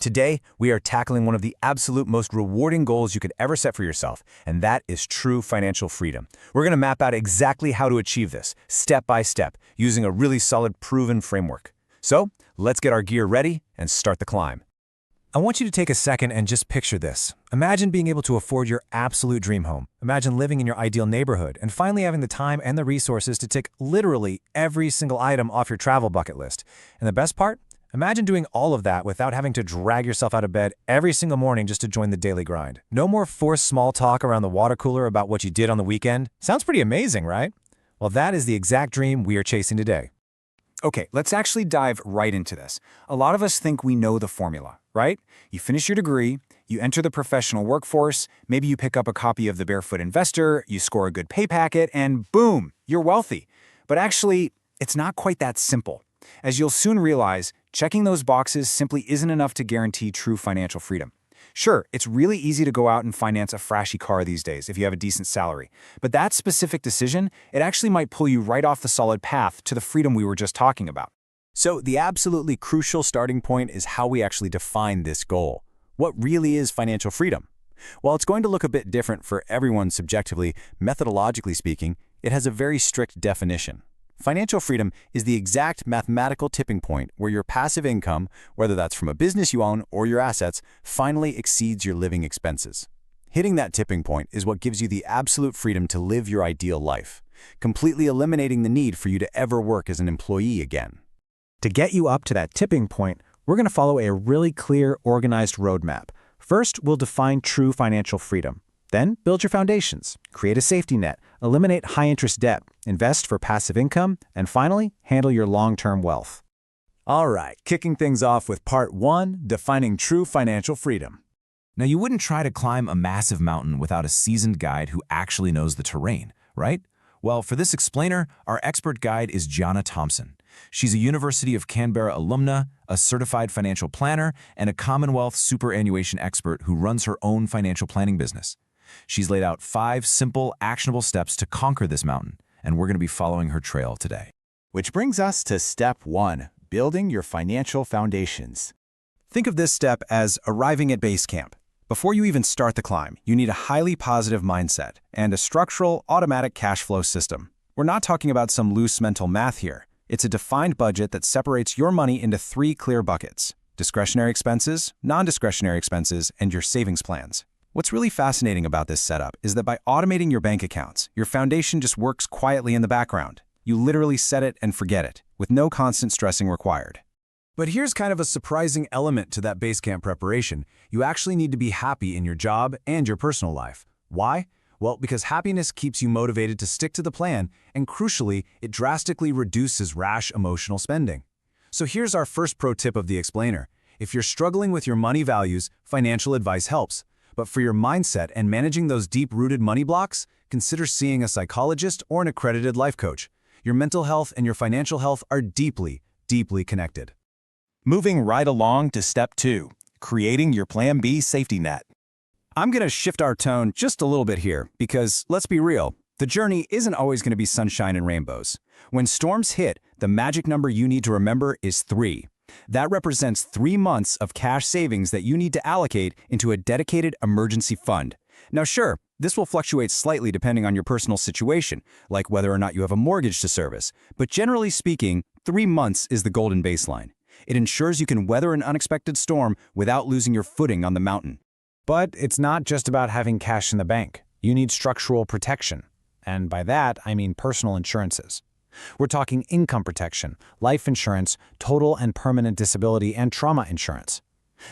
Today, we are tackling one of the absolute most rewarding goals you could ever set for yourself, and that is true financial freedom. We're going to map out exactly how to achieve this, step by step, using a really solid, proven framework. So, let's get our gear ready and start the climb. I want you to take a second and just picture this. Imagine being able to afford your absolute dream home. Imagine living in your ideal neighborhood and finally having the time and the resources to tick literally every single item off your travel bucket list. And the best part? Imagine doing all of that without having to drag yourself out of bed every single morning just to join the daily grind. No more forced small talk around the water cooler about what you did on the weekend. Sounds pretty amazing, right? Well, that is the exact dream we are chasing today. Okay, let's actually dive right into this. A lot of us think we know the formula, right? You finish your degree, you enter the professional workforce, maybe you pick up a copy of The Barefoot Investor, you score a good pay packet, and boom, you're wealthy. But actually, it's not quite that simple. As you'll soon realize, checking those boxes simply isn't enough to guarantee true financial freedom. Sure, it's really easy to go out and finance a flashy car these days if you have a decent salary, but that specific decision, it actually might pull you right off the solid path to the freedom we were just talking about. So the absolutely crucial starting point is how we actually define this goal. What really is financial freedom? While it's going to look a bit different for everyone subjectively, methodologically speaking, it has a very strict definition. Financial freedom is the exact mathematical tipping point where your passive income, whether that's from a business you own or your assets, finally exceeds your living expenses. Hitting that tipping point is what gives you the absolute freedom to live your ideal life, completely eliminating the need for you to ever work as an employee again. To get you up to that tipping point, we're going to follow a really clear, organized roadmap. First, we'll define true financial freedom. Then, build your foundations, create a safety net, eliminate high-interest debt, invest for passive income, and finally, handle your long-term wealth. All right, kicking things off with Part 1, Defining True Financial Freedom. Now, you wouldn't try to climb a massive mountain without a seasoned guide who actually knows the terrain, right? Well, for this explainer, our expert guide is Gianna Thompson. She's a University of Canberra alumna, a certified financial planner, and a Commonwealth superannuation expert who runs her own financial planning business. She's laid out 5 simple, actionable steps to conquer this mountain, and we're going to be following her trail today. Which brings us to Step 1, building your financial foundations. Think of this step as arriving at base camp. Before you even start the climb, you need a highly positive mindset and a structural, automatic cash flow system. We're not talking about some loose mental math here. It's a defined budget that separates your money into 3 clear buckets: discretionary expenses, non-discretionary expenses, and your savings plans. What's really fascinating about this setup is that by automating your bank accounts, your foundation just works quietly in the background. You literally set it and forget it, with no constant stressing required. But here's kind of a surprising element to that base camp preparation. You actually need to be happy in your job and your personal life. Why? Well, because happiness keeps you motivated to stick to the plan, and crucially, it drastically reduces rash emotional spending. So here's our first pro tip of the explainer. If you're struggling with your money values, financial advice helps. But for your mindset and managing those deep-rooted money blocks, consider seeing a psychologist or an accredited life coach. Your mental health and your financial health are deeply, deeply connected. Moving right along to Step 2, creating your Plan B safety net. I'm going to shift our tone just a little bit here because, let's be real, the journey isn't always going to be sunshine and rainbows. When storms hit, the magic number you need to remember is 3. That represents 3 months of cash savings that you need to allocate into a dedicated emergency fund. Now sure, this will fluctuate slightly depending on your personal situation, like whether or not you have a mortgage to service, but generally speaking, 3 months is the golden baseline. It ensures you can weather an unexpected storm without losing your footing on the mountain. But it's not just about having cash in the bank. You need structural protection. And by that, I mean personal insurances. We're talking income protection, life insurance, total and permanent disability, and trauma insurance.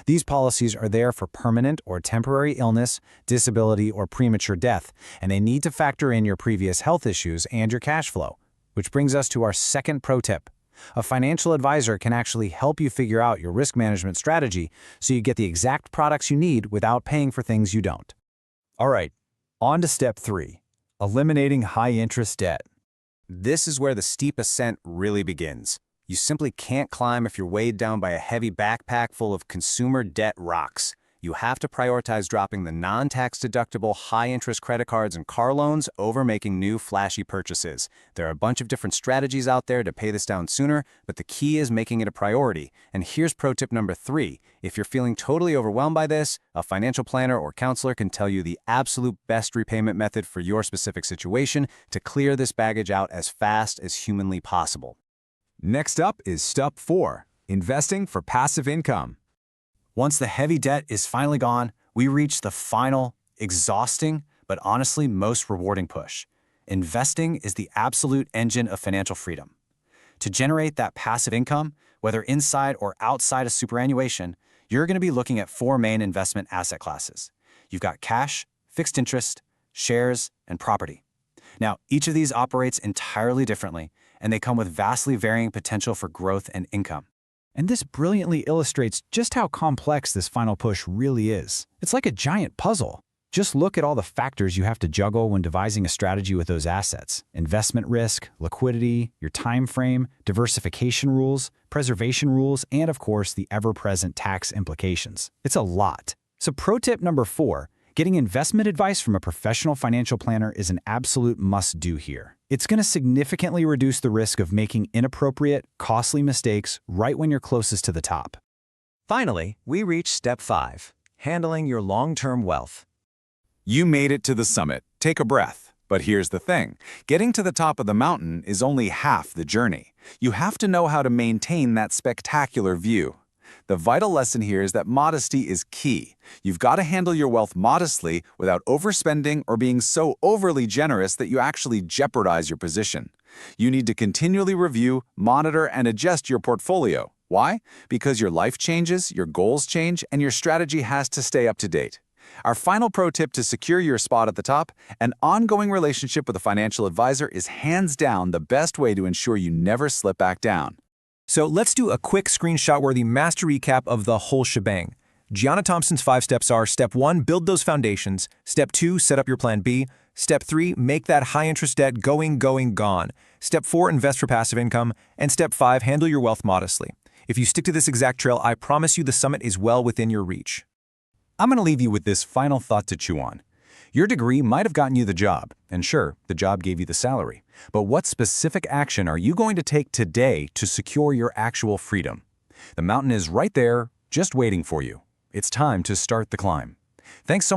These policies are there for permanent or temporary illness, disability, or premature death, and they need to factor in your previous health issues and your cash flow. Which brings us to our second pro tip. A financial advisor can actually help you figure out your risk management strategy so you get the exact products you need without paying for things you don't. All right, on to Step 3, eliminating high-interest debt. This is where the steep ascent really begins. You simply can't climb if you're weighed down by a heavy backpack full of consumer debt rocks. You have to prioritize dropping the non-tax-deductible high-interest credit cards and car loans over making new flashy purchases. There are a bunch of different strategies out there to pay this down sooner, but the key is making it a priority. And here's pro tip number 3. If you're feeling totally overwhelmed by this, a financial planner or counselor can tell you the absolute best repayment method for your specific situation to clear this baggage out as fast as humanly possible. Next up is step 4, investing for passive income. Once the heavy debt is finally gone, we reach the final, exhausting, but honestly most rewarding push. Investing is the absolute engine of financial freedom. To generate that passive income, whether inside or outside of superannuation, you're going to be looking at 4 main investment asset classes. You've got cash, fixed interest, shares, and property. Now, each of these operates entirely differently, and they come with vastly varying potential for growth and income. And this brilliantly illustrates just how complex this final push really is. It's like a giant puzzle. Just look at all the factors you have to juggle when devising a strategy with those assets. Investment risk, liquidity, your time frame, diversification rules, preservation rules, and of course, the ever-present tax implications. It's a lot. So pro tip number 4, getting investment advice from a professional financial planner is an absolute must-do here. It's going to significantly reduce the risk of making inappropriate, costly mistakes right when you're closest to the top. Finally, we reach step 5, handling your long-term wealth. You made it to the summit. Take a breath. But here's the thing. Getting to the top of the mountain is only half the journey. You have to know how to maintain that spectacular view. The vital lesson here is that modesty is key. You've got to handle your wealth modestly without overspending or being so overly generous that you actually jeopardize your position. You need to continually review, monitor, and adjust your portfolio. Why? Because your life changes, your goals change, and your strategy has to stay up to date. Our final pro tip to secure your spot at the top: an ongoing relationship with a financial advisor is hands down the best way to ensure you never slip back down. So let's do a quick screenshot-worthy master recap of the whole shebang. Gianna Thompson's 5 steps are: Step 1, build those foundations. Step 2, set up your plan B. Step 3, make that high-interest debt gone. Step 4, invest for passive income. And Step 5, handle your wealth modestly. If you stick to this exact trail, I promise you the summit is well within your reach. I'm going to leave you with this final thought to chew on. Your degree might have gotten you the job, and sure, the job gave you the salary. But what specific action are you going to take today to secure your actual freedom? The mountain is right there, just waiting for you. It's time to start the climb. Thanks so much.